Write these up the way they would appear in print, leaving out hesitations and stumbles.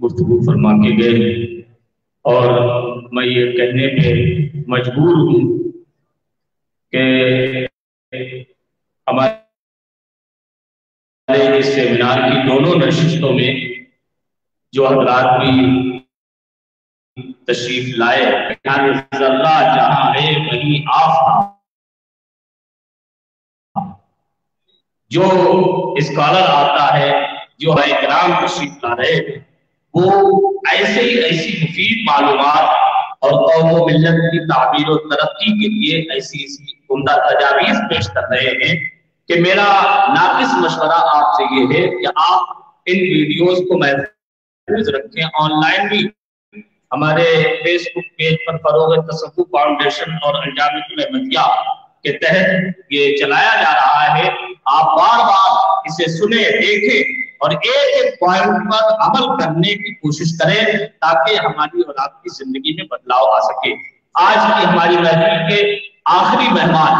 گفتگو فرما کے گئے، اور میں یہ کہنے پہ مجبور ہوں کہ ہمارے اس سیمینار کی دونوں نشستوں میں جو حضرات بھی تشریف لائے، ذرہ جہاں ہے وہیں آفتاب، جو اسکالر آتا ہے، جو احترام تشریف لا رہے ہیں، وہ ایسی مفید معلومات اور قوم و ملت کی تعمیر و ترقی کے لیے ایسی عمدہ تجاویز پیش کر رہے ہیں کہ میرا ناقص مشورہ آپ سے یہ ہے کہ آپ ان ویڈیوز کو محفوظ رکھیں۔ آن لائن بھی ہمارے فیس بک پیج پر فروغ تصوف فاؤنڈیشن اور انجام احمدیہ کے تحت یہ چلایا جا رہا ہے، آپ بار بار اسے سنیں، دیکھیں اور ایک ایک پوائنٹ پر عمل کرنے کی کوشش کریں تاکہ ہماری اور آپ کی زندگی میں بدلاؤ آ سکے۔ آج کی ہماری محفل کے آخری مہمان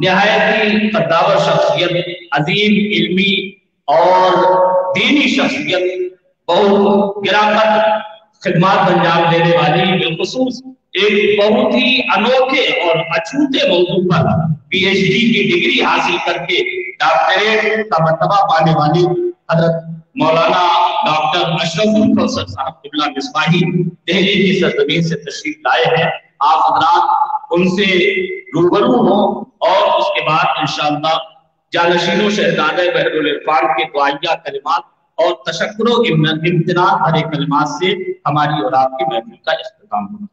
نہایت ہی قداور شخصیت، عظیم علمی اور دینی شخصیت، بہت گراں خدمات انجام دینے والی، بالخصوص ایک بہت ہی انوکھے اور اچھوتے موضوع پر پی ایچ ڈی کی ڈگری حاصل کر کے ڈاکٹریٹ کا مرتبہ پانے والی حضرت مولانا ڈاکٹر اشرف الکوثر صاحب قبلہ مصباحی دہلی کی سرزمین سے تشریف لائے ہیں۔ آپ حضرات ان سے روبرو ہوں اور اس کے بعد انشاءاللہ جانشین و شہزادہ بحر العرفان کے دعائیہ کلمات اور تشکر و امتنان بھرے کلمات سے ہماری اور آپ کی محفل کا اختتام ہوگا۔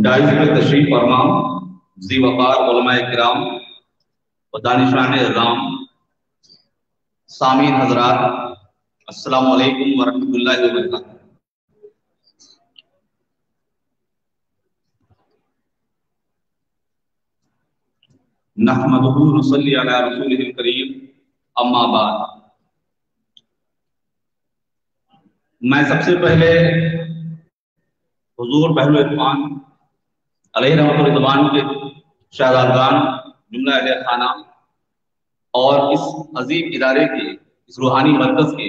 دائز میں تشریف فرما ذی وقار علماء کرام و دانشان اعظام، سامعین حضرات، السلام علیکم ورحمۃ اللہ وبرکاتہ۔ نحمدہ ونصلی علی رسولہ الکریم، اما بعد۔ میں سب سے پہلے حضور بحر العرفان علیہ رحمۃ الرضوان کے شہزادگان، جملہ اہل خانہ اور اس عظیم ادارے کے، اس روحانی مرکز کے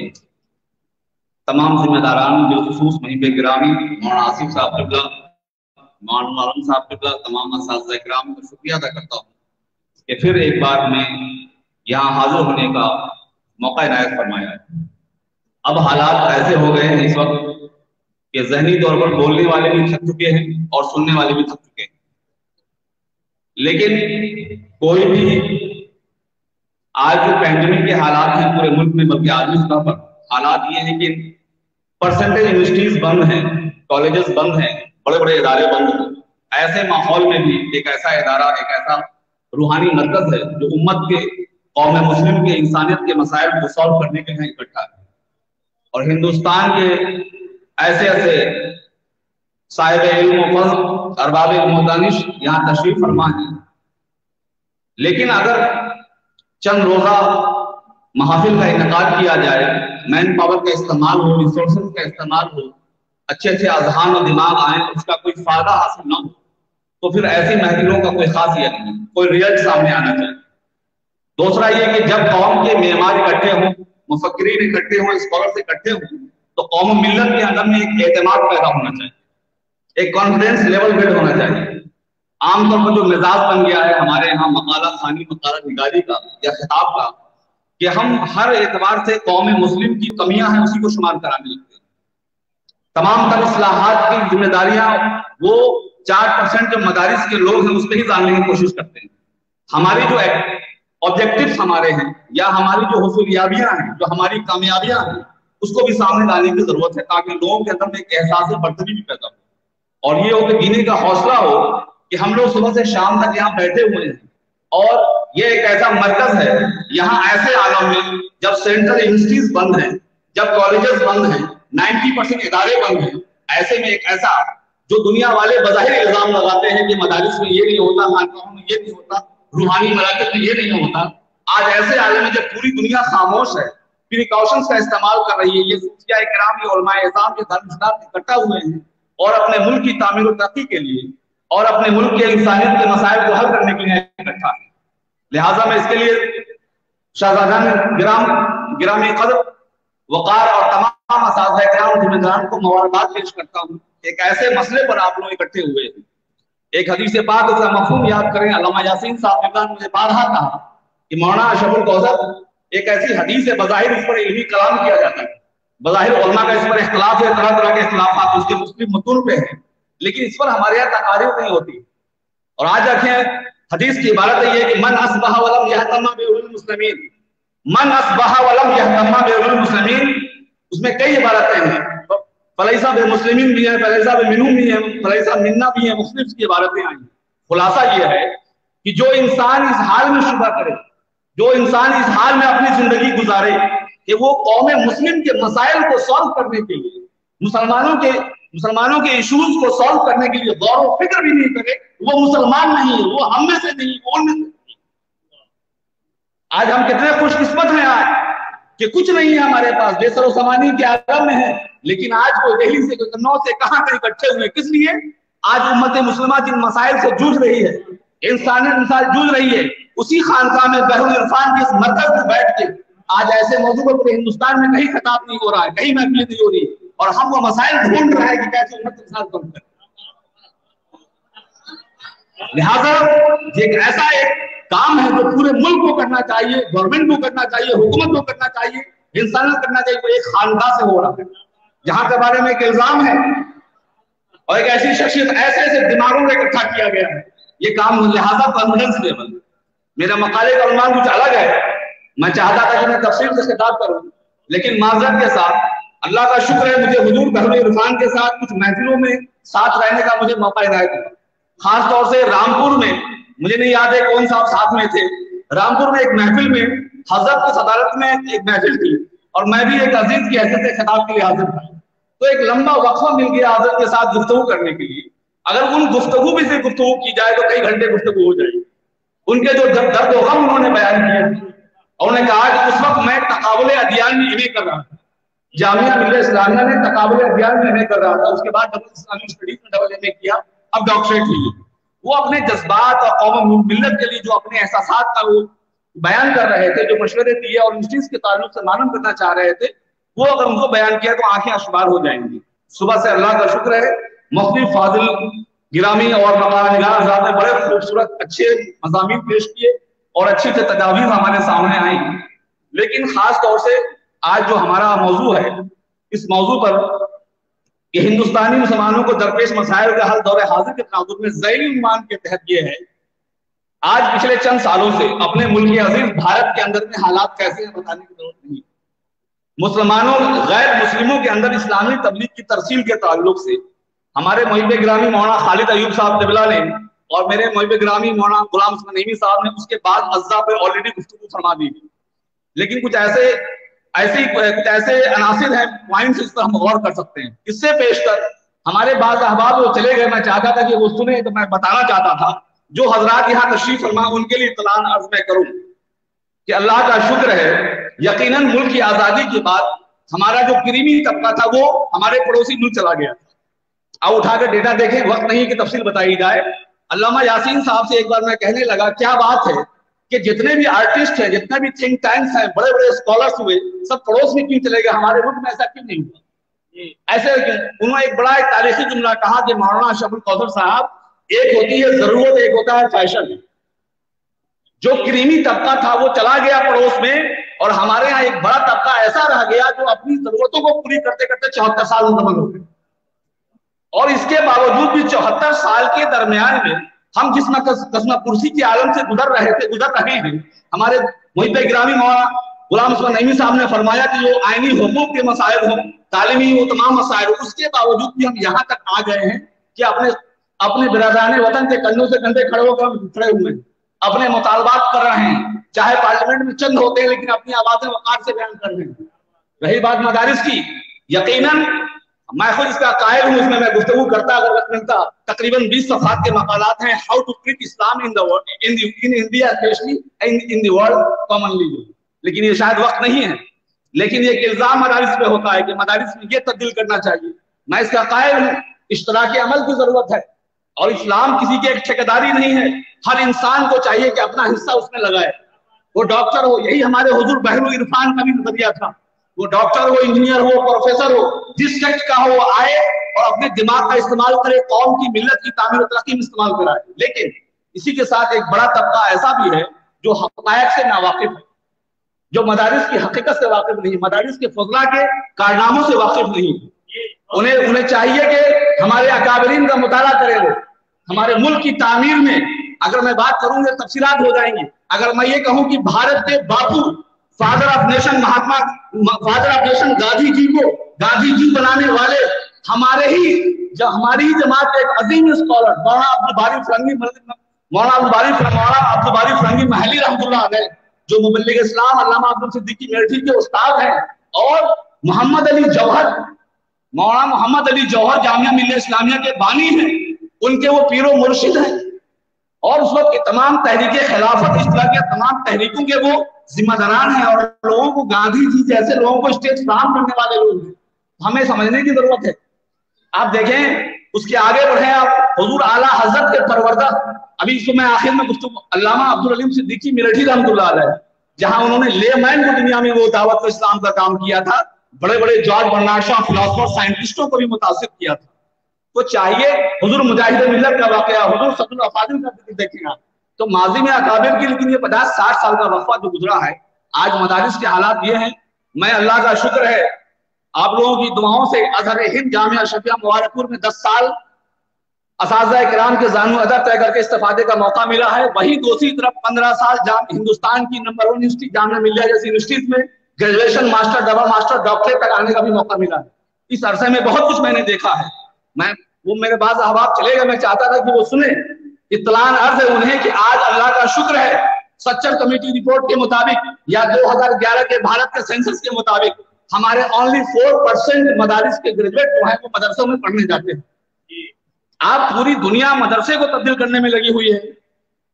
تمام ذمہ داران، بالخصوص محب گرامی مولانا آصف صاحب قبلہ، مولانا عالم صاحب قبلہ، تمام اساتذہ کرام کا شکریہ ادا کرتا ہوں کہ پھر ایک بار میں یہاں حاضر ہونے کا موقع عنایت فرمایا ہے۔ اب حالات ایسے ہو گئے ہیں اس وقت کہ ذہنی طور پر بولنے والے بھی تھک چکے ہیں اور سننے والے بھی تھک چکے ہیں، لیکن کوئی بھی آج جو پینڈیمک کے حالات ہیں پورے ملک میں، بلکہ عالمی سطح پر حالات یہ ہیں کہ پرسنٹیج یونیورسٹیز بند ہیں، کالجز بند ہیں، بڑے بڑے ادارے بند ہیں۔ ایسے ماحول میں بھی ایک ایسا ادارہ، ایک ایسا روحانی مرکز ہے جو امت کے، قوم مسلم کے، انسانیت کے مسائل کو سالو کرنے کے لیے اکٹھا ہے، اور ہندوستان کے ایسے ایسے صاحب علم و فضل، ارباب علم و دانش یہاں تشریف فرما ہیں۔ لیکن اگر چند روزہ محافل کا انعقاد کیا جائے، مین پاور کا استعمال ہو، ریسورسز کا استعمال ہو، اچھے اچھے اذہان و دماغ آئیں، اس کا کوئی فائدہ حاصل نہ ہو، تو پھر ایسی محفلوں کا کوئی خاصیت نہیں، کوئی ریزلٹ سامنے آنا چاہیے۔ دوسرا یہ کہ جب قوم کے معمار اکٹھے ہوں، مفکرین اکٹھے ہوں، اسکالرز اکٹھے ہوں، تو قوم و ملت کے اندر میں ایک اعتماد پیدا ہونا چاہیے، ایک کانفیڈنس لیول بلڈ ہونا چاہیے۔ عام طور پر جو مزاج بن گیا ہے ہمارے یہاں مقالہ خوانی، مقالہ نگاری کا یا خطاب کا، کہ ہم ہر اعتبار سے قوم مسلم کی کمیاں ہیں اسی کو شمار کرانے لگتے ہیں۔ تمام تر اصلاحات کی ذمہ داریاں وہ 4% جو مدارس کے لوگ ہیں اس پہ ہی ڈالنے کی کوشش کرتے ہیں۔ ہماری جو آبجیکٹیوز ہمارے ہیں یا ہماری جو حصولیابیاں ہیں، جو ہماری کامیابیاں ہیں، اس کو بھی سامنے لانے کی ضرورت ہے تاکہ لوگوں کے اندر میں ایک احساس برتری بھی پیدا ہو، اور یہ ہو کہ جینے کا حوصلہ ہو کہ ہم لوگ صبح سے شام تک یہاں بیٹھے ہوئے ہیں، اور یہ ایک ایسا مرکز ہے یہاں ایسے عالم میں جب سینٹرل یونیورسٹیز بند ہیں، جب کالجز بند ہیں، 90% ادارے بند ہیں، ایسے میں ایک ایسا جو دنیا والے بظاہر الزام لگاتے ہیں کہ مدارس میں یہ نہیں ہوتا، خانقاہوں میں یہ نہیں ہوتا، روحانی مراکز میں یہ نہیں ہوتا، آج ایسے عالم میں جب پوری دنیا خاموش ہے، پریکاشنز کا استعمال کر رہی ہے، یہ صوفیاء کرام، یہ علماء اعظام کے دارالاسلام اکٹھا ہوئے ہیں اور اپنے ملک کی تعمیر و ترقی کے لیے اور اپنے ملک کے انسانیت کے مسائل کو حل کرنے کے لیے اکٹھا ہے۔ لہٰذا میں اس کے لیے شہزادان گرامی قدر وقار اور تمام اساتذہ کرام ذمہ داران کو مبارکباد پیش کرتا ہوں۔ ایک ایسے مسئلے پر آپ لوگ اکٹھے ہوئے ہیں، ایک حدیث پاک اس کا مفہوم یاد کریں۔ علامہ یاسین صاحب نے مجھے بارہا کہا کہ مولانا اشرف الکوثر ایک ایسی حدیث ہے، بظاہر اس پر علمی کلام کیا جاتا ہے، بظاہر علماء کا اس پر اختلاف ہے، طرح طرح کے اختلافات اس کے مختلف متون پہ ہیں، لیکن اس پر ہمارے یہاں تقاریر نہیں ہوتی۔ اور آج دیکھیں حدیث کی عبارت ہے یہ کہ من اصبح ولم یہتم بامور المسلمین، من اصبح ولم یہتم بامور المسلمین، اس میں کئی عبارتیں ہیں، فلیسا بمسلمین بھی ہیں، فلیسا بمنہم بھی ہیں، فلیسا منا بھی ہیں، مختلف کی عبارتیں آئی ہیں۔ خلاصہ یہ ہے کہ جو انسان اس حال میں شبہ کرے، جو انسان اس حال میں اپنی زندگی گزارے کہ وہ قوم مسلم کے مسائل کو سالو کرنے کے لیے، مسلمانوں کے ایشوز کو سالو کرنے کے لیے غور و فکر بھی نہیں کرے، وہ مسلمان نہیں ہے، وہ ہم میں سے نہیں، وہ ان میں سے نہیں۔ آج ہم کتنے خوش قسمت ہیں آج کہ کچھ نہیں ہے ہمارے پاس، بے سر و سامانی کے عالم میں ہے، لیکن آج کوئی دہلی سے کوئی کنو سے کہاں کہیں اکٹھے ہوئے، کس لیے؟ آج امت مسلمہ جن مسائل سے جوجھ رہی ہے، انسان جوجھ رہی ہے، اسی خانقاہ میں بحر العرفان کے اس مرکز میں بیٹھ کے آج ایسے موضوع پر ہندوستان میں کہیں خطاب نہیں ہو رہا ہے، کہیں محفل نہیں ہو رہی ہے، اور ہم وہ مسائل ڈھونڈ رہے ہیں کہ کیسے امت کے ساتھ کم کریں۔ لہذا یہ ایسا ایک کام ہے جو پورے ملک کو کرنا چاہیے، گورنمنٹ کو کرنا چاہیے، حکومت کو کرنا چاہیے، انسان کو کرنا چاہیے، وہ ایک خاندان سے ہو رہا ہے جہاں کے بارے میں ایک الزام ہے اور ایک ایسی شخصیت ایسے ایسے دماغوں کو اکٹھا کیا گیا ہے، یہ کام لہذا کانفیڈنس لیول۔ میرا مقالے کا عنوان کچھ الگ ہے، میں چاہتا تھا کہ میں تفصیل سے خطاب کروں، لیکن معذرت کے ساتھ اللہ کا شکر ہے مجھے حضور بحر عرفان کے ساتھ کچھ محفلوں میں ساتھ رہنے کا مجھے موقع عنایت ہوا، خاص طور سے رامپور میں، مجھے نہیں یاد ہے کون صاحب ساتھ میں تھے، رامپور میں ایک محفل میں حضرت کی صدارت میں ایک محفل تھی اور میں بھی ایک عزیز کی حیثیت سے خطاب کے لیے حاضر تھا، تو ایک لمبا وقفہ مل گیا حضرت کے ساتھ گفتگو کرنے کے لیے۔ اگر ان گفتگو بھی سے گفتگو کی جائے تو کئی گھنٹے گفتگو ہو جائے گی۔ ان کے جو درد و غم انہوں نے بیان کیے اور انہوں نے کہا کہ اس وقت میں تقابل ادیان میں ایم اے کر رہا تھا، جامعہ ملیہ اسلامیہ میں تقابل ادیان میں ایم اے کر رہا تھا، اس کے بعد ڈبل اسلامی اسٹڈیز میں ڈبل ایم اے کیا، اب ڈاکٹریٹ ہوئی۔ وہ اپنے جذبات اور قوم و ملت کے لیے جو اپنے احساسات کا وہ بیان کر رہے تھے، جو مشورے دیے اور انسٹیٹیوٹ کے تعلق سے معلوم کرنا چاہ رہے تھے، وہ اگر ان کو بیان کیا تو آنکھیں اشبار ہو جائیں گی۔ صبح سے اللہ کا شکر ہے مفتی فاضل گرامی اور مقام نگار صاحب نے بڑے خوبصورت اچھے مضامین پیش کیے اور اچھی سے تجاویز ہمارے سامنے آئیں، لیکن خاص طور سے آج جو ہمارا موضوع ہے، اس موضوع پر کہ ہندوستانی مسلمانوں کو درپیش مسائل کا حل دور حاضر کے تناظر میں ذیلی عنوان کے تحت یہ ہے، آج پچھلے چند سالوں سے اپنے ملک عزیز بھارت کے اندر میں حالات کیسے ہیں بتانے کی ضرورت نہیں، مسلمانوں غیر مسلموں کے اندر اسلامی تبلیغ کی ترسیل کے تعلق سے ہمارے محب گرامی مولانا خالد ایوب صاحب قبلہ نے اور میرے محب گرامی مولانا غلام حسن نعیمی صاحب نے اس کے بعد اجزاء پہ آلریڈی گفتگو فرما دی، لیکن کچھ ایسے عناصر ہیں، پوائنٹس اس پر ہم غور کر سکتے ہیں۔ اس سے پیش کر ہمارے بعض احباب وہ چلے گئے، میں چاہتا تھا کہ وہ سنیں تو میں بتانا چاہتا تھا، جو حضرات یہاں تشریف فرما ان کے لیے اطلاع عرض میں کروں کہ اللہ کا شکر ہے یقیناً ملک کی آزادی کے بعد ہمارا جو کریمی طبقہ تھا وہ ہمارے پڑوسی ملک چلا گیا۔ اب اٹھا کر ڈیٹا دیکھیں، وقت نہیں کہ تفصیل بتائی جائے۔ علامہ یاسین صاحب سے ایک بار میں کہنے لگا کیا بات ہے کہ جتنے بھی آرٹسٹ ہیں، جتنے بھی تھنک ٹینکس ہیں، بڑے بڑے اسکالرس ہوئے، سب پڑوس میں کیوں چلے گئے، ہمارے ملک میں ایسا کیوں نہیں ہوا؟ ایسے انہوں نے ایک بڑا ایک تاریخی جملہ کہا کہ مولانا اشرف الکوثر صاحب، ایک ہوتی ہے ضرورت، ایک ہوتا ہے فیشن۔ جو کریمی طبقہ تھا وہ چلا گیا پڑوس میں، اور ہمارے ہاں ایک بڑا طبقہ ایسا رہ گیا جو اپنی ضرورتوں کو پوری کرتے کرتے 74 سال مکمل ہو گئے، اور اس کے باوجود بھی 74 سال کے درمیان میں ہم جس قسم کرسی کے عالم سے گزر رہے ہیں، ہمارے محب گرامی مولانا غلام حسن نعیمی صاحب نے فرمایا کہ جو آئینی حقوق کے مسائل ہوں، تعلیمی وہ تمام مسائل، اس کے باوجود بھی ہم یہاں تک آ گئے ہیں کہ اپنے برادران وطن کے کندھوں سے کندھے کھڑے ہوئے ہیں۔ अपने मुतालबात कर रहे हैं, चाहे पार्लियामेंट में चंद होते हैं लेकिन अपनी आवाजें वकार से बयान कर रहे हैं। रही बात मदारिस की, यकीनन मैं खुद इसका कायल हूं, इसमें मैं गुफ्तगू करता अगर वक्त मिलता। तकरीबन 20 सफ़हात के मकालात हैं, how to treat Islam in India specially in the world commonly, लेकिन ये शायद वक्त नहीं है। लेकिन ये इल्जाम मदारिस पे होता है कि मदारिस में ये तब्दील करना चाहिए। मैं इसका कायल हूं, इश्तराकी अमल की जरूरत है और इस्लाम किसी की एक ठेकेदारी नहीं है। हर इंसान को चाहिए कि अपना हिस्सा उसमें लगाए, वो डॉक्टर हो, यही हमारे हुजूर बहरुल इरफान का भी नजरिया था। वो डॉक्टर हो, इंजीनियर हो, प्रोफेसर हो, जिस सेक्ट का हो, वो आए और अपने दिमाग का इस्तेमाल करे, कौम की मिल्लत की तामीर और तरक्की में इस्तेमाल कराए। लेकिन इसी के साथ एक बड़ा तबका ऐसा भी है जो हक़ायक़ से नावाकिफ है, जो मदारिस की हकीकत से वाकिफ नहीं, मदारिस के फजला के कारनामों से वाकिफ नहीं। उन्हें चाहिए कि हमारे अकाबरीन का मुताला करें, वो हमारे मुल्क की तामीर में, अगर मैं बात करूंगा तफसीलात हो जाएंगी। अगर मैं ये कहूं कि भारत के Bapu, father of nation father of nation Gandhi ji को गांधी जी बनाने वाले हमारी ही जमात के एक अजीम स्कॉलर मौलाना अब्दुल बारी फरंगी महली रहमतुल्लाह अलैह, जो मुबल्लिग इस्लाम अल्लामा अब्दुल सिद्दीकी मेरठी के उस्ताद हैं, और मोहम्मद अली जौहर, मौलाना मोहम्मद अली जौहर जामिया मिल्लिया इस्लामिया के बानी हैं, उनके वो पीरो मुर्शिद हैं, और उस वक्त तमाम तहरीक खिलाफत, इस तरह के तमाम तहरीकों के वो जिम्मेदारान हैं, और लोगों को गांधी जी जैसे लोगों को स्टेज फ्राहम करने वाले लोग हैं। हमें समझने की जरूरत है। आप देखें, उसके आगे बढ़े आप, हुजूर आला हजरत के परवरदा, अभी इसको मैं आखिर में गुफ्तगू, अल्लामा अब्दुल अलीम सिद्दीकी मेरठी रहमतुल्लाह अलैह, जहां उन्होंने लेमैन को दुनिया में वो दावत इस्लाम का काम किया था, बड़े बड़े जॉर्ज बर्नार्ड शॉ फिलोसोफर साइंटिस्टों को भी मुतासिर किया था। तो चाहिए हुजूर मुजाहिद मिल्लत का वाकया, हुजूर सदरुल अफादिल का देखेगा तो माजी में अकाबिर की, लेकिन ये 50-60 साल का वक्फा जो गुजरा है, आज मदारिस के हालात ये हैं। मैं अल्लाह का शुक्र है आप लोगों की दुआओं से अजहर हिंद जामिया शफिया मुबारकपुर में 10 साल असातिज़ा किराम के जानू अदब तय करके इस्तेफादे का मौका मिला है। वहीं दूसरी तरफ 15 साल हिंदुस्तान की नंबर 1 यूनिवर्सिटी जामिया मिल्लिया जैसी यूनिवर्सिटीज में graduation, master, double master, doctorate तक आने का भी मौका मिला है। इस अरसे में बहुत कुछ मैंने देखा है। वो मेरे बाज़ अहबाब चले गए, मैं चाहता था कि वो सुने। इत्तलान अर्ज है उन्हें कि आज अल्लाह का शुक्र है, सच्चर कमेटी रिपोर्ट के मुताबिक या 2011 के भारत के सेंसस के मुताबिक हमारे ओनली 4% मदारिस के ग्रेजुएट जो है वो मदरसों में पढ़ने जाते हैं। आप पूरी दुनिया मदरसे को तब्दील करने में लगी हुई है।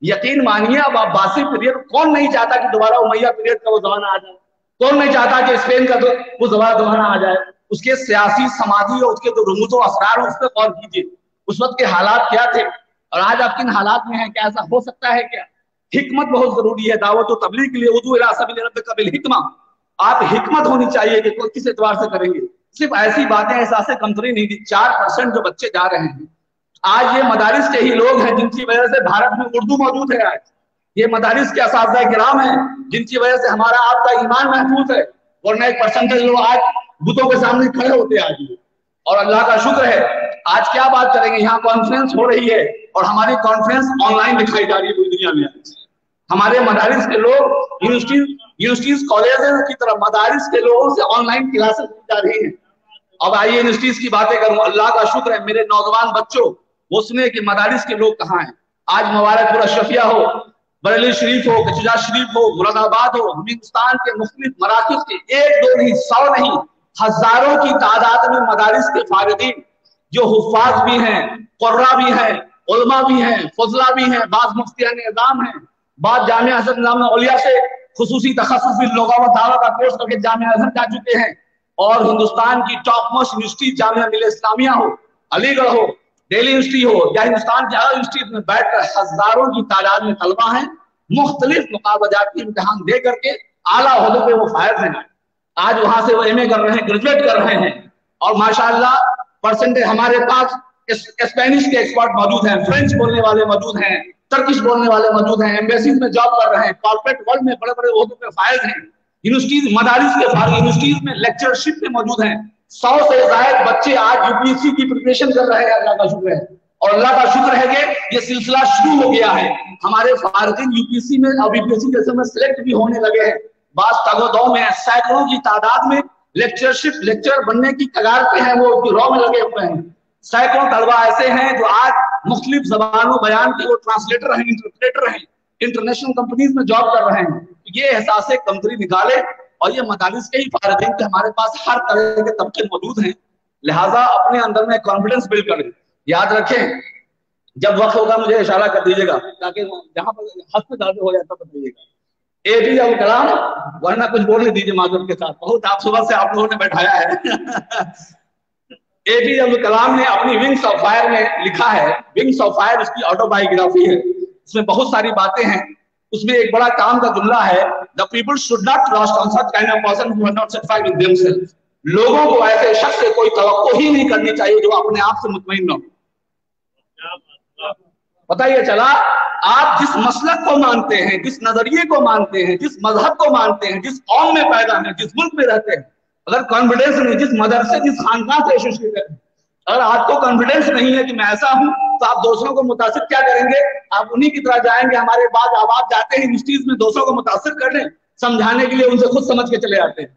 यकीन मानिए, अब अब्बासी पीरियड, कौन नहीं चाहता कि दोबारा उमैया पीरियड का वो जमाना आ जाए? कौन नहीं चाहता कि स्पेन का वो जमाना आ जाए? उसके सियासी, समाजी और उसके जो रमूज़ और असरार हो, उस पर गौर कीजिए। उस वक्त के हालात क्या थे और आज आप किन हालात में हैं? क्या ऐसा हो सकता है क्या? हिकमत बहुत जरूरी है दावत और तबलीग के लिए। उदू इला सबील रब्बिका बिल हिकमा, आप हिकमत होनी चाहिए कि कोई किस एतबार से करेंगे। सिर्फ ऐसी बातें, एहसास कमतरी नहीं दी। 4% जो बच्चे जा रहे हैं, आज ये मदारिस के ही लोग हैं जिनकी वजह से भारत में उर्दू मौजूद है। आज ये मदारिस के असातिज़ा किराम हैं जिनकी वजह से हमारा आपका ईमान महफूज है, वरना एक परसेंटेज लोग आज बुतों के सामने खड़े होते आज। और अल्लाह का शुक्र है, आज क्या बात करेंगे, यहाँ कॉन्फ्रेंस हो रही है और हमारी कॉन्फ्रेंस ऑनलाइन दिखाई जा रही है पूरी दुनिया में। हमारे मदारिस के लोग यूनिवर्सिटीज कॉलेज की तरफ मदारिस के लोगों से ऑनलाइन क्लासेस दी जा रही हैं। अब आइए यूनिवर्सिटीज की बातें करूं। अल्लाह का शुक्र है, मेरे नौजवान बच्चों, वो सुने कि मदारिस के लोग कहाँ हैं। आज मुबारकपुर अशरफिया हो, बरेली शरीफ हो, कचुजा शरीफ हो, मुरादाबाद हो, हिंदुस्तान के मुख्तलिफ मराकिज़ के 1-2 नहीं, 100 नहीं, हजारों की तादाद में मदारिस के फारिदीन जो हुफ्फाज भी हैं, कुर्रा भी हैं, उलमा भी हैं, फजला भी हैं, बाज़ मुफ्तियान निज़ाम हैं, बाज़ जामिया हज़रत निज़ाम औलिया से खुसूसी तखस्सुस बिल लुग़ा व दावा का कोर्स करके जामिया हज़रत जा चुके हैं। और हिंदुस्तान की top most university Jamia Millia Islamia हो, अलीगढ़ हो, दिल्ली यूनिवर्सिटी हो या हिंदुस्तान की अलग यूनिवर्सिटी में बैठकर हजारों की तादाद में तलबा हैं, मुख्तलिफ मुकाबलाती इम्तिहान दे करके आला ओहदे पे वो फायज हैं। आज वहां से वो MA कर रहे हैं, ग्रेजुएट कर रहे हैं, और माशाअल्लाह परसेंटेज हमारे पास स्पेनिश के एक्सपर्ट मौजूद हैं, फ्रेंच बोलने वाले मौजूद हैं, टर्किश बोलने वाले मौजूद हैं, एम्बेसीज में जॉब कर रहे हैं, कॉर्पोरेट वर्ल्ड में बड़े बड़े ओहदों पे फायज हैं। यूनिवर्सिटीज, मदारिस के यूनिवर्सिटीज में लेक्चरशिप में मौजूद हैं। 100 से ज्यादा बच्चे आज UPSC की प्रिपरेशन कर रहे हैं। अल्लाह का शुक्र है, और अल्लाह का शुक्र है कि ये सिलसिला शुरू हो गया है। हमारे फारिदीन UPSC में और BPSC जैसे में सिलेक्ट भी होने लगे हैं। बास तगोदौ में सैकड़ों की तादाद में लेक्चर बनने की कगार पे हैं, वो रॉ में लगे हुए हैं। सैकड़ों तलबा ऐसे हैं जो आज मुख्तलिफ जबानों बयान के वो ट्रांसलेटर हैं, इंटरप्रेटर हैं, इंटरनेशनल कंपनीज में जॉब कर रहे हैं। ये एहसास कंपनी निकाले और ये मदारिस के ही फायदे हैं कि हमारे पास हर तरह के तबके मौजूद हैं, लिहाजा अपने अंदर में कॉन्फिडेंस बिल्ड करें। याद रखें, जब वक्त होगा मुझे इशारा कर दीजिएगा, ताकि जहां पर हद से ज्यादा हो जाता बताइएगा। APJ अब्दुल कलाम, वरना कुछ बोल नहीं दीजिए माधुर के साथ, बहुत आप सुबह से आप लोगों ने बैठाया है। APJ अब्दुल कलाम ने अपनी विंग्स ऑफ फायर में लिखा है, विंग्स ऑफ फायर उसकी ऑटोबायोग्राफी है, इसमें बहुत सारी बातें हैं। उसमें एक बड़ा काम का जुमला है, the people should not trust on such kind of person who are not satisfied with themselves. लोगों को ऐसे शख्स से कोई तवक्को ही नहीं करनी चाहिए जो अपने आप से मुतमईन न हो। पता ये चला, आप जिस मसलक को मानते हैं, जिस नजरिए को मानते हैं, जिस मजहब को मानते हैं, जिस कौम में पैदा हैं, जिस मुल्क में रहते हैं, अगर कॉन्फिडेंस नहीं, जिस मदरसे जिस खानदान से एसोसिएट है, अगर आपको कॉन्फिडेंस नहीं है कि मैं ऐसा हूं, तो आप दूसरों को मुतासिर क्या करेंगे? आप उन्हीं की तरह जाएंगे। हमारे बाद आवाज जाते हैं यूनिवर्सिटीज में दूसरों को मुतासिर करने, समझाने के लिए उनसे खुद समझ के चले आते हैं।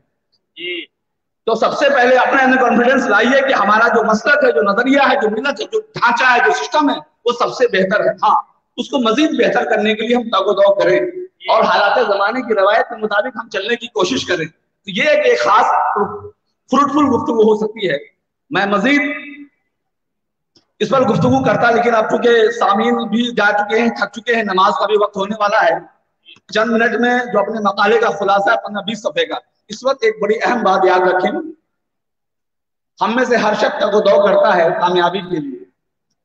तो सबसे पहले अपने अंदर कॉन्फिडेंस लाइए कि हमारा जो मसलक है, जो नजरिया है, जो मिलत है, जो ढांचा है, जो सिस्टम है, वो सबसे बेहतर है। हाँ, उसको मजीद बेहतर करने के लिए हम तगोदो करें और हालात जमाने की रवायत के मुताबिक हम चलने की कोशिश करें। तो ये एक खास फ्रूटफुल गुफ्तगू हो सकती है। मैं मजीद इस पर गुफ्तगू करता, लेकिन अब चूंकि सामीन भी जा चुके हैं, थक चुके हैं, नमाज का भी वक्त होने वाला है, चंद मिनट में जो अपने मकाले का खुलासा है 15-20 सफ़े का, इस वक्त एक बड़ी अहम बात याद रखें, हम में से हर शख्स तगोदो करता है कामयाबी के लिए,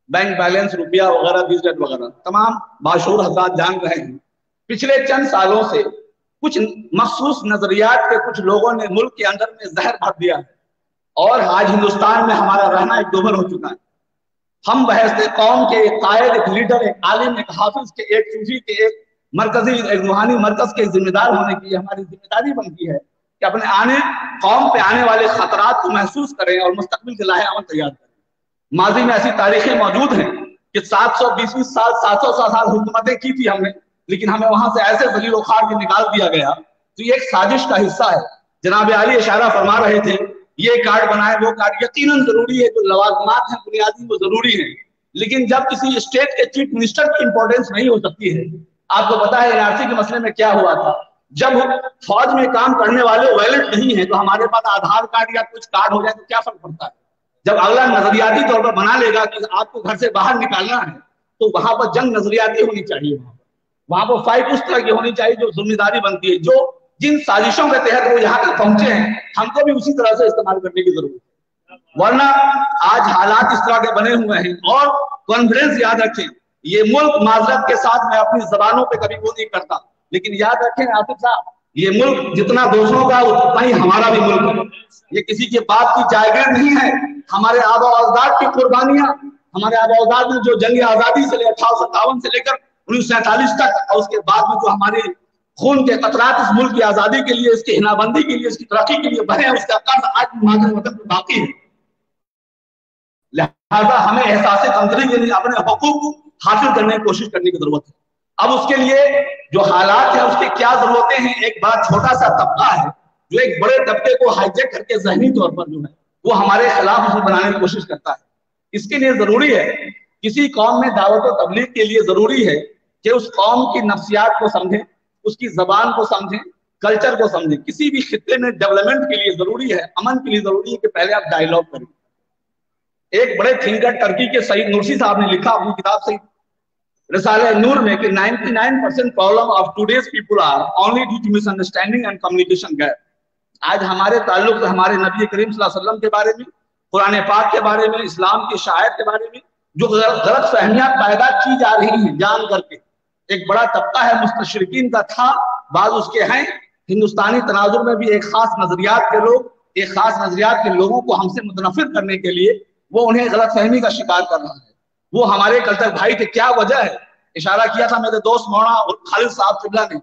बैंक बैलेंस, रुपया वगैरह, बिजनेस वगैरह, तमाम बाशूर हज़रात जान रहे हैं। पिछले चंद सालों से कुछ मखसूस नजरियात के कुछ लोगों ने मुल्क के अंदर में जहर भर दिया है और आज हिंदुस्तान में हमारा रहना एक दोभर हो चुका है। हम बहसते कौम के एक कायद, एक लीडर, एक आलिम, एक हाफिज के, एक सूफी के, एक मरकजी, एक रूहानी मरकज के जिम्मेदार होने की हमारी जिम्मेदारी बनती है कि अपने कौम पे आने वाले खतरात को महसूस करें और मुस्तकबिल के लाहे अमल तैयार करें। माजी में ऐसी तारीखें मौजूद हैं कि 720 साल 700 साल हुकूमतें की थी हमने, लेकिन हमें वहां से ऐसे जलील उखाड़ के निकाल दिया गया। तो ये एक साजिश का हिस्सा है। जनाब आली इशारा फरमा रहे थे, ये कार्ड बनाए, वो कार्ड यकीनन जरूरी है, जो लवाजमात हैं बुनियादी वो जरूरी है, लेकिन जब किसी स्टेट के चीफ मिनिस्टर की इंपॉर्टेंस नहीं हो सकती है। आपको पता है NRC के मसले में क्या हुआ था, जब फौज में काम करने वाले वैलिड नहीं है तो हमारे पास आधार कार्ड या कुछ कार्ड हो जाए तो क्या फर्क पड़ता है। जब अगला नजरियाती तौर पर बना लेगा कि आपको घर से बाहर निकालना है, तो वहां पर जंग नजरियाती होनी चाहिए, वहां पर फाइट उस तरह की होनी चाहिए जो जिम्मेदारी बनती है। जो जिन साजिशों के तहत वो यहाँ तक पहुंचे हैं, हमको भी उसी तरह से इस्तेमाल करने की जरूरत है, वरना आज हालात इस तरह के बने हुए हैं। और कॉन्फिडेंस याद रखें, ये मुल्क माजरत के साथ मैं अपनी जबानों पे कभी वो नहीं करता, लेकिन याद रखें आसिफ साहब, ये मुल्क जितना दूसरों का उतना ही हमारा भी मुल्क है। ये किसी के बाप की जायदाद नहीं है। हमारे आबा अजदाद की कुर्बानियां, हमारे आबा अजदाद ने जो जंग आजादी से 1857 से लेकर 1947 तक, और उसके बाद में जो हमारे खून के कतरात इस मुल्क की आजादी के लिए, इसकी हिनाबंदी के लिए, इसकी तरक्की के लिए बने, उसका कर्ज आज मातम वतन में बाकी है। लिहाजा हमें एहसास कमतरी के लिए अपने हकूक हासिल करने की कोशिश करने की जरूरत है। अब उसके लिए जो हालात है, उसकी क्या जरूरतें हैं। एक बड़ा छोटा सा तबका है जो एक बड़े तबके को हाईजैक करके जहनी तौर पर जो है वो हमारे खिलाफ उसे बनाने की कोशिश करता है। इसके लिए जरूरी है, किसी कौम में दावत और तबलीग के लिए जरूरी है कि उस कौम की नफ्सियात को समझें, उसकी जबान को समझें, कल्चर को समझें। किसी भी खित्ते में डेवलपमेंट के लिए जरूरी है, अमन के लिए जरूरी है कि पहले आप डायलॉग करें। एक बड़े थिंकर टर्की के सईद नूरसी साहब ने लिखा अपनी किताब से रिसाले नूर में कि 99% problem of today's people are only due to misunderstanding and communication gap. आज हमारे ताल्लुक हमारे नबी करीम सल्लल्लाहु अलैहि वसल्लम के बारे में, कुरान पाक के बारे में, इस्लाम की शायद के बारे में जो गलत फहमियां पैदा की जा रही हैं जान करके, एक बड़ा तबका है मुस्तशरिकीन का था, बाद उसके हैं। हिंदुस्तानी तनाजुर में भी एक खास नजरियात के लोग, एक खास नजरियात के लोगों को हमसे मुतनफिर करने के लिए वो उन्हें गलत फहमी का शिकार कर रहा है। वो हमारे कल तक भाई थे, क्या वजह है? इशारा किया था मेरे दोस्त मौलाना और खालिद साहब किबला ने।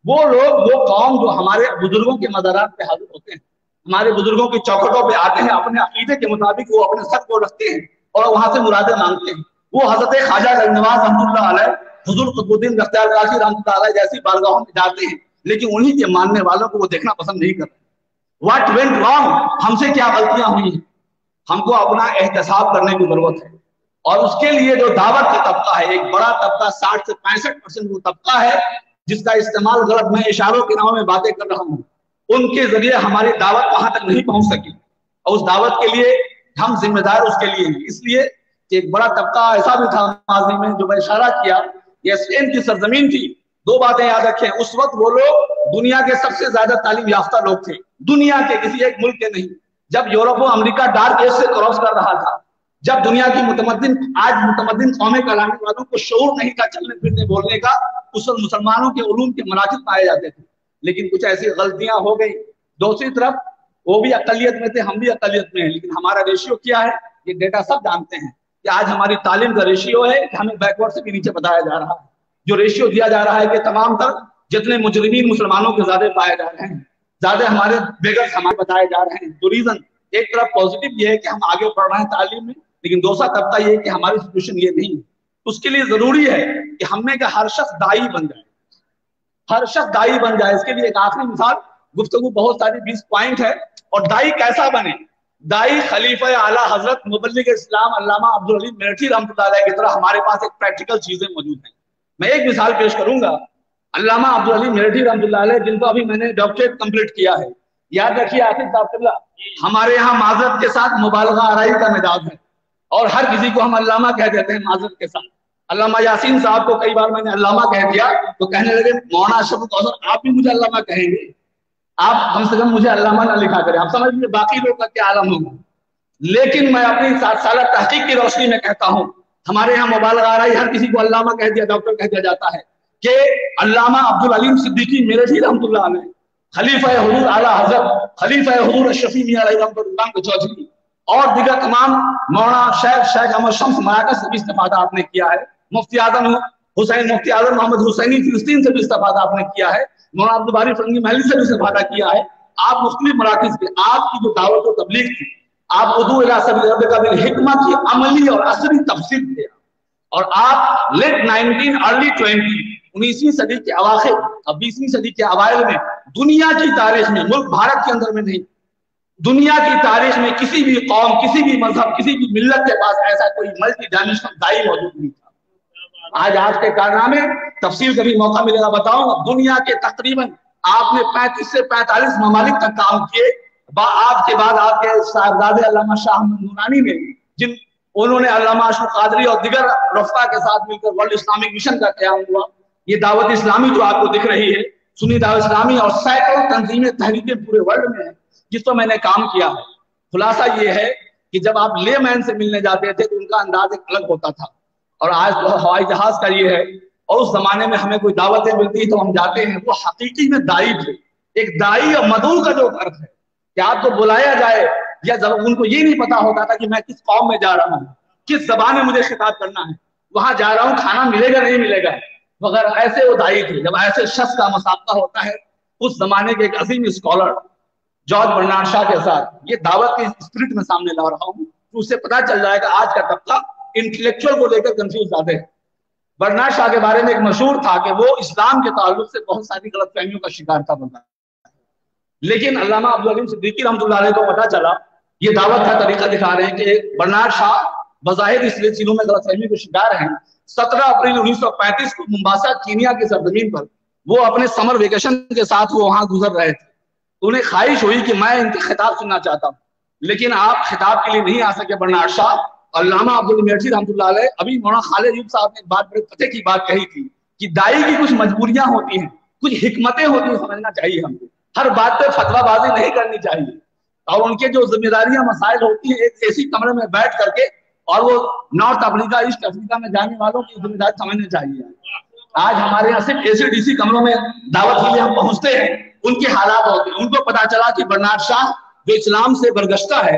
वो लोग, वो कौम जो हमारे बुजुर्गों के मज़ारात पे हाजिर होते हैं, हमारे बुजुर्गों की चौखटों पे आते हैं, अपने अकीदे के मुताबिक वो अपने सर को रखते हैं और वहां से मुरादें मांगते हैं। वो हजरत ख्वाजा गंजनवाज रहमतुल्लाह अलैह, हुजूर कुतुबुद्दीन बख्तियार काशी रहमतुल्लाह अलैह जैसी बारगाहों में जाते हैं, लेकिन उन्हीं के मानने वालों को वो देखना पसंद नहीं करते। व्हाट वेंट रॉन्ग, हमसे क्या गलतियां हुई हैं, हमको अपना एहतसाब करने की जरूरत है और उसके लिए जो दावत का तबका है, एक बड़ा तबका 60 से 65% वो तबका है जिसका इस्तेमाल गलत, मैं इशारों के नाम में बातें कर रहा हूँ, उनके जरिए हमारी दावत वहां तक नहीं पहुंच सकी और उस दावत के लिए हम जिम्मेदार उसके लिए हैं। इसलिए एक बड़ा तबका ऐसा भी था माजी में, जो मैं इशारा किया, ये स्पेन की सरजमीन थी। दो बातें याद रखें, उस वक्त वो लोग दुनिया के सबसे ज्यादा तालीम याफ्ता लोग थे, दुनिया के किसी एक मुल्क के नहीं। जब यूरोप और अमेरिका डार्क एज से क्रॉस कर रहा था, जब दुनिया की आज मुतमद्दिन कौमें कहलाने वालों को शऊर नहीं था चलने फिरने बोलने का, उस वक्त मुसलमानों के उलूम के मराकिज़ पाए जाते थे। लेकिन कुछ ऐसी गलतियां हो गई, दूसरी तरफ वो भी अकलियत में थे, हम भी अकलियत में हैं, लेकिन हमारा रेशियो क्या है ये डेटा सब जानते हैं कि आज हमारी तालीम का रेशियो है कि हमें बैकवर्ड से भी नीचे बताया जा रहा है। जो रेशियो दिया जा रहा है कि तमाम तर जितने मुजरिमीन मुसलमानों के ज्यादा पाए जा रहे हैं, ज्यादा हमारे बेगर्स हमारे बताए जा रहे हैं। तो रीजन एक तरफ पॉजिटिव ये है कि हम आगे बढ़ रहे हैं तालीम में, लेकिन दूसरा तबका ये है कि हमारी सिचुएशन ये नहीं है। उसके लिए जरूरी है कि हमें का हर शख्स दाई बन जाए, हर शख्स दाई बन जाए। इसके लिए एक आखिरी मिसाल, गुफ्तगू बहुत सारी 20 पॉइंट है, और दाई कैसा बने। दाई खलीफा आला हजरत मुबल्लिग इस्लाम अल्लामा अब्दुल अली मेरठी रहमतुल्लाह अलैह की तरह हमारे पास एक प्रैक्टिकल चीजें मौजूद हैं। मैं एक मिसाल पेश करूंगा। अल्लामा अब्दुल अली मेरठी रहमतुल्लाह अलैह, जिनको अभी मैंने डॉक्टरेट कंप्लीट किया है, याद रखिए आसिफ साहब, हमारे यहाँ माजरत के साथ मुबालगा आराई का मिजाज है और हर किसी को हम अल्लामा कह देते हैं माजरत के साथ। अल्लामा यासीन साहब को कई बार मैंने अल्लामा कह दिया तो कहने लगे मौलाना अशरफ कौसर आप भी मुझे अल्लामा कहेंगे, आप कम से कम मुझे अल्लामा ना लिखा करें। आप समझ लीजिए बाकी लोग का क्या आलम होगा। लेकिन मैं अपनी 7 साल तहकीक की रोशनी में कहता हूँ, हमारे यहाँ मुबालगा आराई हर किसी को अल्लामा कह दिया, डॉक्टर कह दिया जाता है कि अल्लामा अब्दुल अलीम सिद्दीकी मेरठी रहमतुल्लाह अलैह, खलीफा हुजूर आला हजरत खलीफा हुजूर शफी मियां रहमतुल्लाह चौधरी और दीगर तमाम मौलाना शेख अहमद शम्स मराकज से भी इस्तेफादा आपने किया है, मुफ्ती आजम मोहम्मद हुसैनी फिलिस्तीन से भी इस्तेफादा आपने किया है, मौलाना अब्दुल बारी फरंगी महली से भी इस्तेफादा किया है। आप मुख्तलिफ मराकज के, आपकी जो दावत और तबलीग थी, आप उर्दू इला सबील रब्बिक बिल हिकमा की अमली और असली तफसीर थे, और आप लेट 19 अर्ली 19वीं सदी के अवाखिर और 20वीं सदी के अवाइल में दुनिया की तारीख में, मुल्क भारत के अंदर में नहीं, दुनिया की तारीख में किसी भी कौम, किसी भी मजहब, किसी भी मिल्लत के पास ऐसा कोई मल्टी डायमेंशनल दाई मौजूद नहीं था। आज के कारनामे तफसील कभी मौका मिलेगा बताऊंगा। दुनिया के तकरीबन आपने 35 से 45 ममालिक तक काम किए। आपके बाद आपके साहबजादे अल्लामा शाह नूरानी ने, जिन उन्होंने अल्लामा अशरफ कादरी और दिगर रफ्ता के साथ मिलकर वर्ल्ड इस्लामिक मिशन का क्याम हुआ। ये दावत इस्लामी जो आपको दिख रही है, सुन्नी दावत इस्लामी, और सैकड़ों तंजीमें तहरीकें पूरे वर्ल्ड में है जिस पर मैंने काम किया है। खुलासा ये है कि जब आप ले मैन से मिलने जाते थे तो उनका अंदाज एक अलग होता था, और आज तो हवाई जहाज का ये है। और उस जमाने में हमें कोई दावतें मिलती तो हम जाते हैं, वो हकीकी में दाई थे। एक दाई और मदऊ का जो फर्क है कि आपको बुलाया जाए, या जब उनको ये नहीं पता होता था कि मैं किस कौम में जा रहा हूँ, किस जबान में मुझे खिताब करना है, वहां जा रहा हूँ, खाना मिलेगा नहीं मिलेगा वगैरह, ऐसे वो दाई थे। जब ऐसे शख्स का मुसाफा होता है, उस जमाने के एक अजीम स्कॉलर जॉर्ज बर्नार्ड शॉ के साथ ये दावत के स्पिरिट में सामने ला रहा हूँ, तो उससे पता चल जाएगा आज का तबका इंटेलेक्चुअल को लेकर कंफ्यूज ज्यादा है। बर्नार्ड शॉ के बारे में एक मशहूर था कि वो इस्लाम के ताल्लुक से बहुत सारी गलतफहमियों का शिकार था बंदा, लेकिन अल्लामा अब्दुल अलीम सिद्दीकी रहमतुल्लाह अलैह को पता चला, ये दावत का तरीका दिखा रहे हैं कि बर्नार्ड शॉ बज़ाहिर इसलिए चीनों में गलतफहमी के शिकार हैं। 17 अप्रैल 1935 को मुंबासा कीनिया की सरजमीन पर वो अपने समर वेकेशन के साथ वो वहां गुजर रहे थे। तो उन्हें ख्वाहिश हुई कि मैं इनके खिताब सुनना चाहता हूँ, लेकिन आप खिताब के लिए नहीं आ सके बर्नार्ड शॉ। अल्लामा अब्दुल मेरठी रहमतुल्लाह अलैह, अभी मौलाना खालिद अयूब साहब ने एक बात बड़े पते की बात कही थी कि दाई की कुछ मजबूरियां होती हैं, कुछ हिकमतें होती हैं, समझना चाहिए हमको। हर बात पे फतवाबाजी नहीं करनी चाहिए, और उनके जो जिम्मेदारियां मसाइल होती हैं, एक ऐसी कमरे में बैठ करके, और वो नॉर्थ अफ्रीका ईस्ट अफ्रीका में जाने वालों की जिम्मेदारी समझनी चाहिए। आज हमारे यहाँ सिर्फ एसी डीसी कमरों में दावत के लिए हम पहुंचते हैं, उनके हालात होते हैं। उनको पता चला कि बर्नार्ड शाह जो इस्लाम से बरगश्ता है,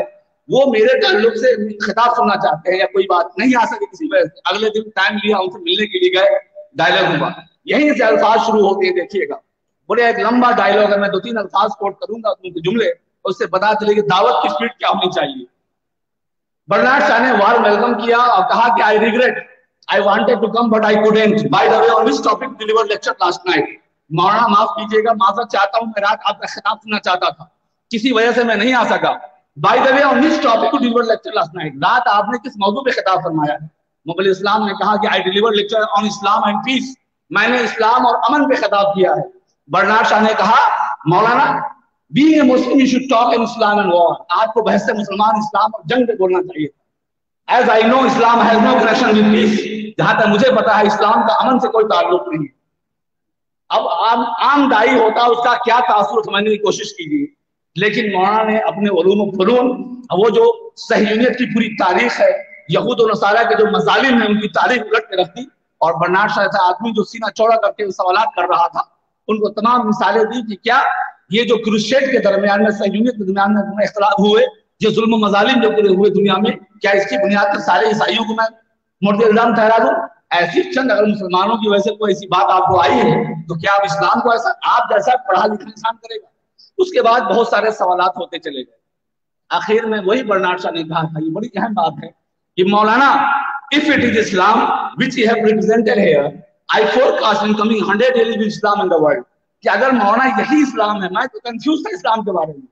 वो मेरे ताल्लुक से खिताब सुनना चाहते हैं, या कोई बात नहीं आ सके किसी वजह से। अगले दिन टाइम लिया, उनसे मिलने के लिए गए, डायलॉग हुआ, यहीं से अल्फाज शुरू होते हैं। देखिएगा, बड़े एक लंबा डायलॉग है, मैं 2-3 अल्फाज कोट करूंगा उनके जुमले, उससे पता चलेगी दावत की स्पीड क्या होनी चाहिए। बर्नार्ड शाह ने वार्म वेलकम किया और कहा कि I regret, I wanted to come but I couldn't, by the way on which topic deliver lecture last night. मौलाना माफ कीजिएगा, माजरत चाहता हूं, मैं रात आपका खिताब सुनना चाहता था, किसी वजह से मैं नहीं आ सका। By the way on which topic to deliver lecture last night, रात आपने किस मौजू पे खिताब फरमाया है? मुग़ल इस्लाम ने कहा कि I deliver lecture on Islam and peace, मैंने इस्लाम और अमन पे खिताब किया है। बर्नार्ड शाह ने कहा, Maulana being a Muslim you should talk in Islam and war, आपको बहस मुसलमान इस्लाम और जंग पे बोलना चाहिए। As I know Islam has no connection with peace, जहां तक मुझे पता है इस्लाम का अमन से कोई ताल्लुक नहीं है। अब आम दाई होता उसका क्या तासुर समझने की कोशिश कीजिए, लेकिन मौलाना ने अपने उलूम व फनून, वो जो सहयूनियत की पूरी तारीख है, यहूद और नसारा के जो मजालिम है उनकी तारीख उलट के रख दी, और बर्नार्ड शाह ऐसा आदमी जो सीना चौड़ा करके सवालात कर रहा था, उनको तमाम मिसालें दी कि क्या ये जो क्रूसेड के दरमियान में, सहयूनियत के दरमियान में इख्तिलाफ हुए, जो जुल्म मजालिम जो पूरे हुए दुनिया में, क्या इसकी बुनियाद पर सारे ईसाइयों को मैं मुर्द इल्जाम ठहरा दूं? ऐसी चंद अगर मुसलमानों की वजह से कोई ऐसी बात आपको आई है, तो क्या आप इस्लाम को ऐसा आप जैसा पढ़ा लिखा इंसान करेगा? उसके बाद बहुत सारे सवालात होते चले गए। आखिर में वही बर्नार्ड शाह ने कहा था, ये बड़ी अहम बात है कि मौलाना, if it is Islam which you have represented here, I forecast in coming 100 days with Islam in the world. कि अगर मौलाना यही इस्लाम है, मैं तो कंफ्यूज था इस्लाम के बारे में,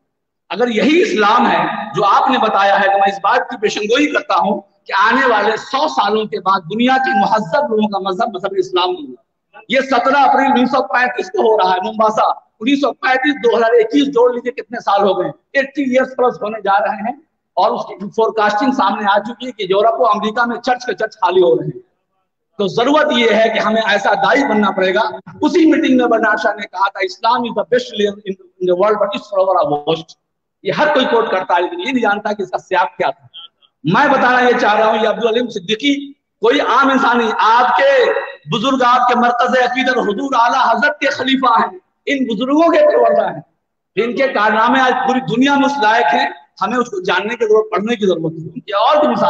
अगर यही इस्लाम है जो आपने बताया है, तो मैं इस बात की पेशनगोई करता हूं कि आने वाले 100 सालों के बाद दुनिया के मुहज्जब लोगों का मजहब इस्लाम होगा। ये 17 अप्रैल 1935 को हो रहा है मोम्बासा, 1935 2021 जोड़ लीजिए कितने साल हो गए, 80 ईयर्स प्लस होने जा रहे हैं, और उसकी फोरकास्टिंग सामने आ चुकी है कि यूरोप और अमेरिका में चर्च के चर्च खाली हो रहे हैं। तो जरूरत यह है कि हमें ऐसा दाई बनना पड़ेगा। उसी मीटिंग में बर्नार्ड शाह ने कहा था, Islam is the best religion in the world but it's for our worst. ये हर कोई कोट करता है, लेकिन ये नहीं जानता कि इसका सियाक क्या था। मैं बताना ये चाह रहा हूं, ये अब्दुल अलीम सिद्दीकी कोई आम इंसान नहीं, आपके बुजुर्ग, आपके मरकज़ अक़ीदत हुजूर आला हज़रत के खलीफा हैं, इन बुजुर्गों के परवरदा हैं, इनके कारनामे आज पूरी दुनिया में उस लायक हैं, हमें उसको जानने की जरूरत, पढ़ने की जरूरत है। उनकी और भी मिसाल